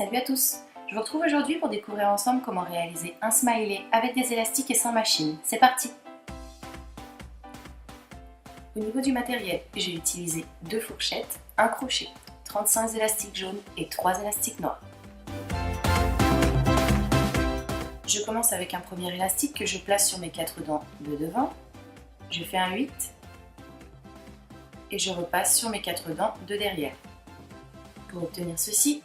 Salut à tous! Je vous retrouve aujourd'hui pour découvrir ensemble comment réaliser un smiley avec des élastiques et sans machine. C'est parti! Au niveau du matériel, j'ai utilisé 2 fourchettes, un crochet, 35 élastiques jaunes et 3 élastiques noirs. Je commence avec un premier élastique que je place sur mes 4 dents de devant. Je fais un 8 et je repasse sur mes 4 dents de derrière. Pour obtenir ceci,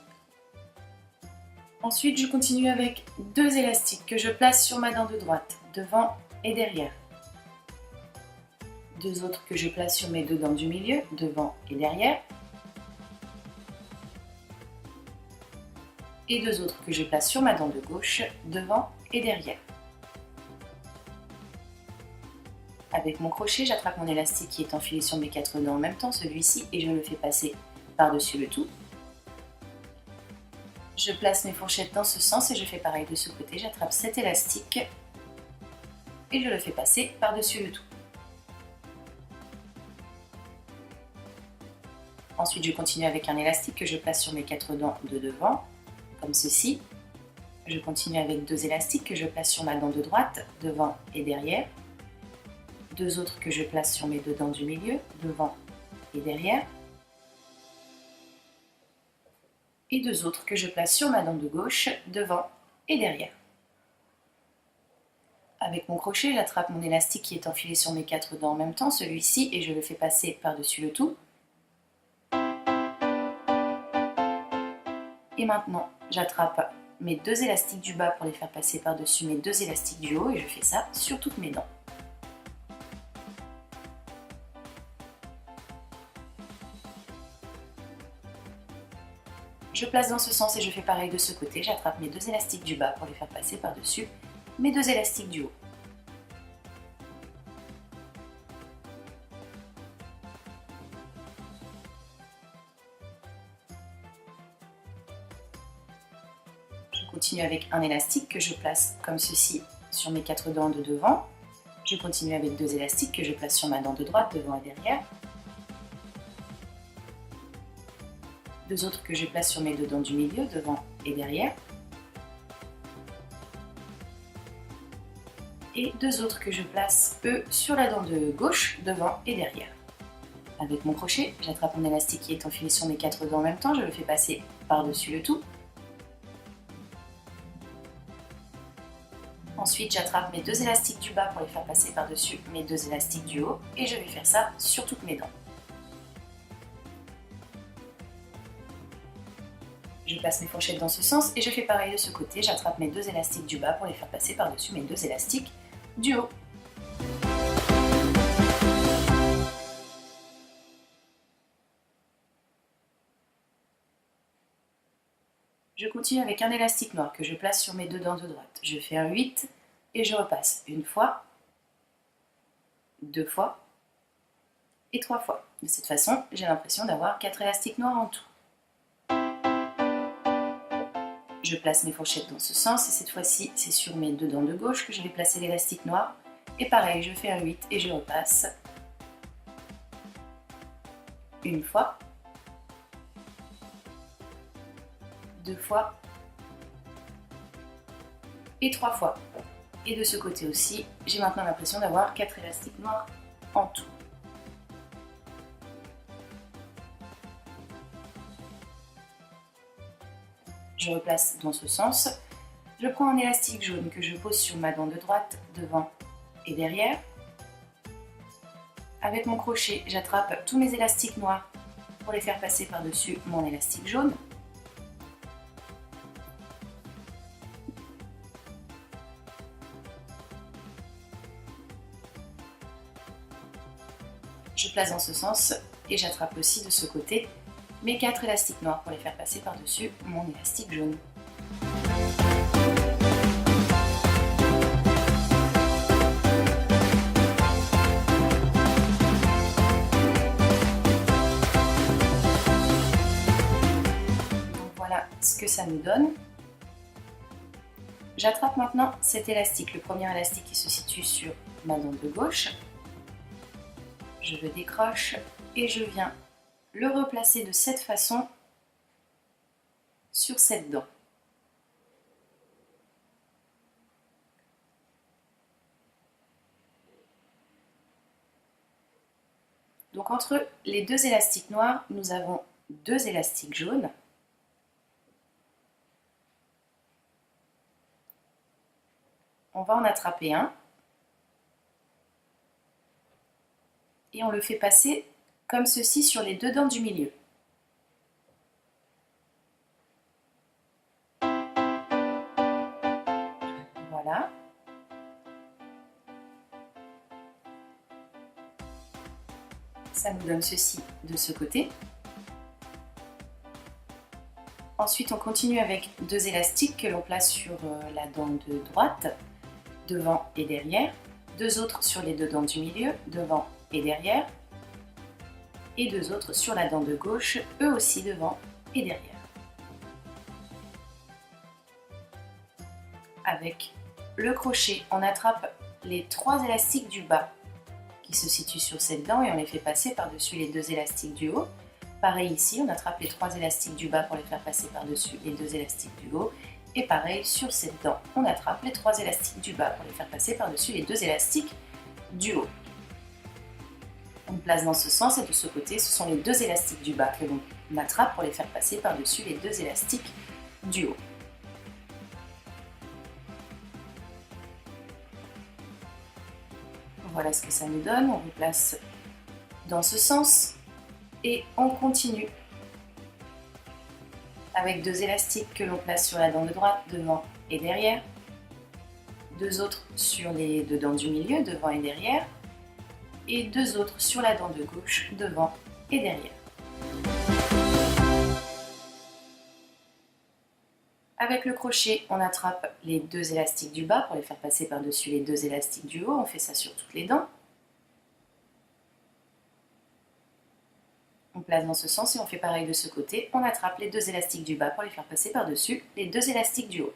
ensuite je continue avec 2 élastiques que je place sur ma dent de droite, devant et derrière. 2 autres que je place sur mes 2 dents du milieu, devant et derrière. Et 2 autres que je place sur ma dent de gauche, devant et derrière. Avec mon crochet, j'attrape mon élastique qui est enfilé sur mes 4 dents en même temps, celui-ci, et je le fais passer par-dessus le tout. Je place mes fourchettes dans ce sens et je fais pareil de ce côté. J'attrape cet élastique et je le fais passer par-dessus le tout. Ensuite, je continue avec un élastique que je place sur mes 4 dents de devant, comme ceci. Je continue avec 2 élastiques que je place sur ma dent de droite, devant et derrière. 2 autres que je place sur mes 2 dents du milieu, devant et derrière. Et 2 autres que je place sur ma dent de gauche, devant et derrière. Avec mon crochet, j'attrape mon élastique qui est enfilé sur mes 4 dents en même temps, celui-ci, et je le fais passer par-dessus le tout. Et maintenant, j'attrape mes 2 élastiques du bas pour les faire passer par-dessus mes 2 élastiques du haut, et je fais ça sur toutes mes dents. Je place dans ce sens et je fais pareil de ce côté. J'attrape mes 2 élastiques du bas pour les faire passer par-dessus mes 2 élastiques du haut. Je continue avec un élastique que je place comme ceci sur mes 4 dents de devant. Je continue avec 2 élastiques que je place sur ma dent de droite, devant et derrière. 2 autres que je place sur mes 2 dents du milieu, devant et derrière. Et 2 autres que je place, eux, sur la dent de gauche, devant et derrière. Avec mon crochet, j'attrape mon élastique qui est enfilé sur mes 4 dents en même temps, je le fais passer par-dessus le tout. Ensuite, j'attrape mes 2 élastiques du bas pour les faire passer par-dessus mes 2 élastiques du haut, et je vais faire ça sur toutes mes dents. Je place mes fourchettes dans ce sens et je fais pareil de ce côté. J'attrape mes 2 élastiques du bas pour les faire passer par-dessus mes 2 élastiques du haut. Je continue avec un élastique noir que je place sur mes 2 dents de droite. Je fais un 8 et je repasse une fois, 2 fois et 3 fois. De cette façon, j'ai l'impression d'avoir 4 élastiques noirs en tout. Je place mes fourchettes dans ce sens et cette fois-ci, c'est sur mes 2 dents de gauche que je vais placer l'élastique noir. Et pareil, je fais un 8 et je repasse une fois, 2 fois et 3 fois. Et de ce côté aussi, j'ai maintenant l'impression d'avoir 4 élastiques noirs en tout. Je replace dans ce sens. Je prends un élastique jaune que je pose sur ma dent de droite, devant et derrière. Avec mon crochet, j'attrape tous mes élastiques noirs pour les faire passer par-dessus mon élastique jaune. Je place dans ce sens et j'attrape aussi de ce côté mes 4 élastiques noirs pour les faire passer par-dessus mon élastique jaune. Donc voilà ce que ça nous donne. J'attrape maintenant cet élastique, le premier élastique qui se situe sur ma dent de gauche. Je le décroche et je viens le replacer de cette façon sur cette dent. Donc entre les deux élastiques noirs, nous avons deux élastiques jaunes. On va en attraper un et on le fait passer comme ceci sur les deux dents du milieu. Voilà. Ça nous donne ceci de ce côté. Ensuite, on continue avec deux élastiques que l'on place sur la dent de droite, devant et derrière. Deux autres sur les deux dents du milieu, devant et derrière. Et deux autres sur la dent de gauche, eux aussi devant et derrière. Avec le crochet, on attrape les trois élastiques du bas qui se situent sur cette dent et on les fait passer par-dessus les deux élastiques du haut. Pareil ici, on attrape les trois élastiques du bas pour les faire passer par-dessus les deux élastiques du haut. Et pareil, sur cette dent, on attrape les trois élastiques du bas pour les faire passer par-dessus les deux élastiques du haut. On place dans ce sens et de ce côté, ce sont les deux élastiques du bas que l'on attrape pour les faire passer par-dessus les deux élastiques du haut. Voilà ce que ça nous donne, on replace dans ce sens et on continue avec deux élastiques que l'on place sur la dent de droite, devant et derrière, deux autres sur les deux dents du milieu, devant et derrière, et deux autres sur la dent de gauche, devant et derrière. Avec le crochet, on attrape les deux élastiques du bas pour les faire passer par-dessus les deux élastiques du haut. On fait ça sur toutes les dents. On place dans ce sens et on fait pareil de ce côté. On attrape les deux élastiques du bas pour les faire passer par-dessus les deux élastiques du haut.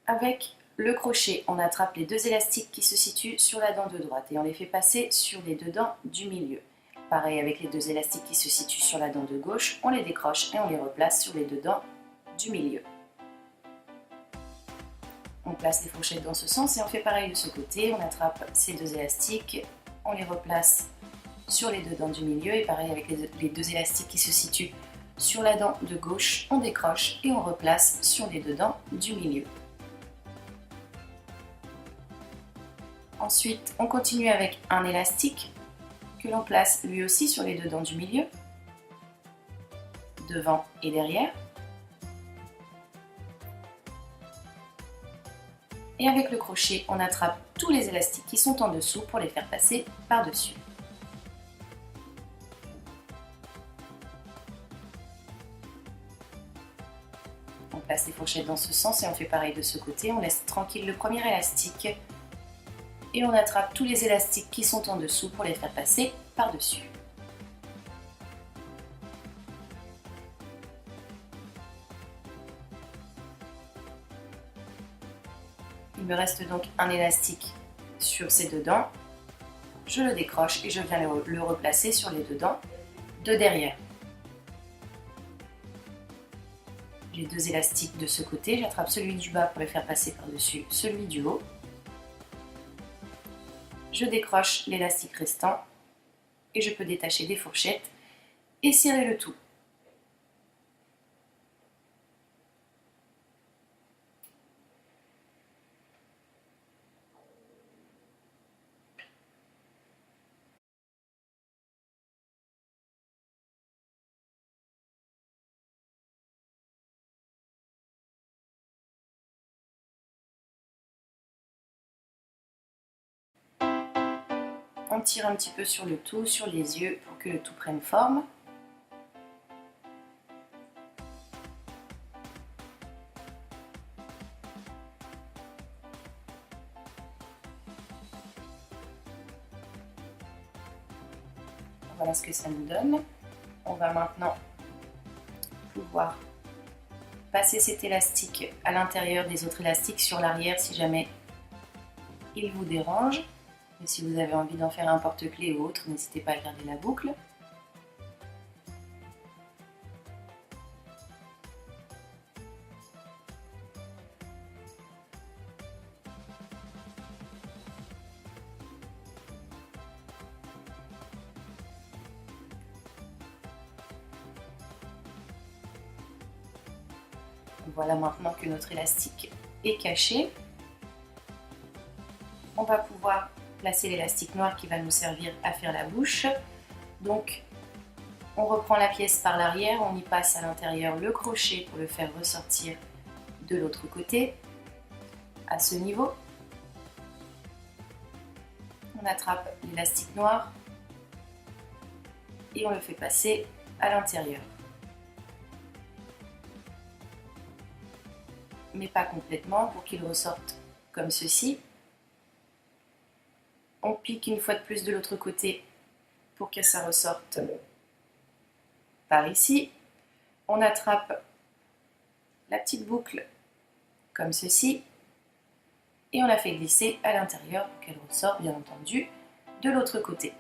Avec le crochet, on attrape les deux élastiques qui se situent sur la dent de droite et on les fait passer sur les deux dents du milieu. Pareil avec les deux élastiques qui se situent sur la dent de gauche, on les décroche et on les replace sur les deux dents du milieu. On place les fourchettes dans ce sens et on fait pareil de ce côté. On attrape ces deux élastiques, on les replace sur les deux dents du milieu et pareil avec les deux élastiques qui se situent sur la dent de gauche, on décroche et on replace sur les deux dents du milieu. Ensuite, on continue avec un élastique que l'on place lui aussi sur les deux dents du milieu, devant et derrière. Et avec le crochet, on attrape tous les élastiques qui sont en dessous pour les faire passer par-dessus. On place les fourchettes dans ce sens et on fait pareil de ce côté. On laisse tranquille le premier élastique et on attrape tous les élastiques qui sont en dessous pour les faire passer par-dessus. Il me reste donc un élastique sur ces deux dents. Je le décroche et je viens le replacer sur les deux dents de derrière. J'ai deux élastiques de ce côté, j'attrape celui du bas pour les faire passer par-dessus celui du haut. Je décroche l'élastique restant et je peux détacher des fourchettes et serrer le tout. On tire un petit peu sur le tout, sur les yeux pour que le tout prenne forme. Voilà ce que ça nous donne. On va maintenant pouvoir passer cet élastique à l'intérieur des autres élastiques sur l'arrière si jamais il vous dérange. Mais si vous avez envie d'en faire un porte-clés ou autre, n'hésitez pas à garder la boucle. Voilà, maintenant que notre élastique est caché, on va pouvoir placer l'élastique noir qui va nous servir à faire la bouche. Donc on reprend la pièce par l'arrière, on y passe à l'intérieur le crochet pour le faire ressortir de l'autre côté, à ce niveau. On attrape l'élastique noir et on le fait passer à l'intérieur. Mais pas complètement, pour qu'il ressorte comme ceci. On pique une fois de plus de l'autre côté pour que ça ressorte par ici. On attrape la petite boucle comme ceci et on la fait glisser à l'intérieur pour qu'elle ressorte bien entendu de l'autre côté.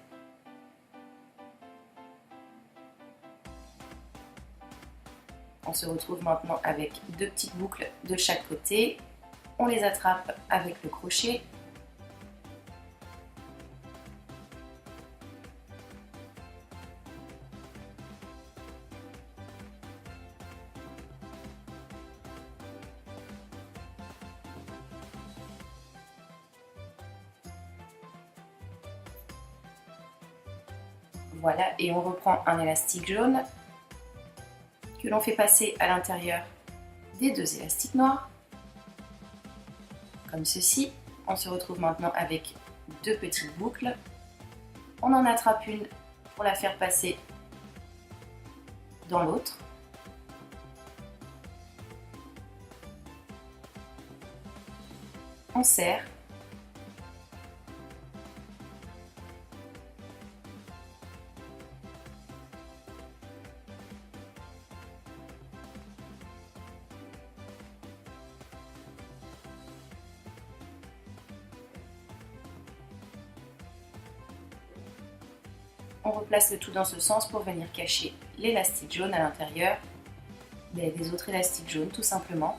On se retrouve maintenant avec deux petites boucles de chaque côté. On les attrape avec le crochet. Voilà, et on reprend un élastique jaune que l'on fait passer à l'intérieur des deux élastiques noirs, comme ceci. On se retrouve maintenant avec deux petites boucles. On en attrape une pour la faire passer dans l'autre. On serre. On replace le tout dans ce sens pour venir cacher l'élastique jaune à l'intérieur des autres élastiques jaunes tout simplement.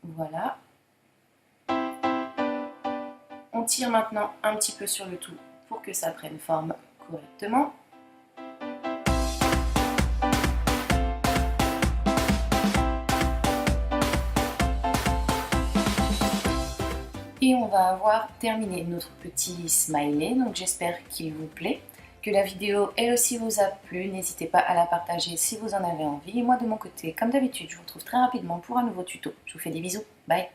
Voilà. On tire maintenant un petit peu sur le tout pour que ça prenne forme correctement. Et on va avoir terminé notre petit smiley, donc j'espère qu'il vous plaît, que la vidéo elle aussi vous a plu, n'hésitez pas à la partager si vous en avez envie. Et moi de mon côté, comme d'habitude, je vous retrouve très rapidement pour un nouveau tuto. Je vous fais des bisous, bye!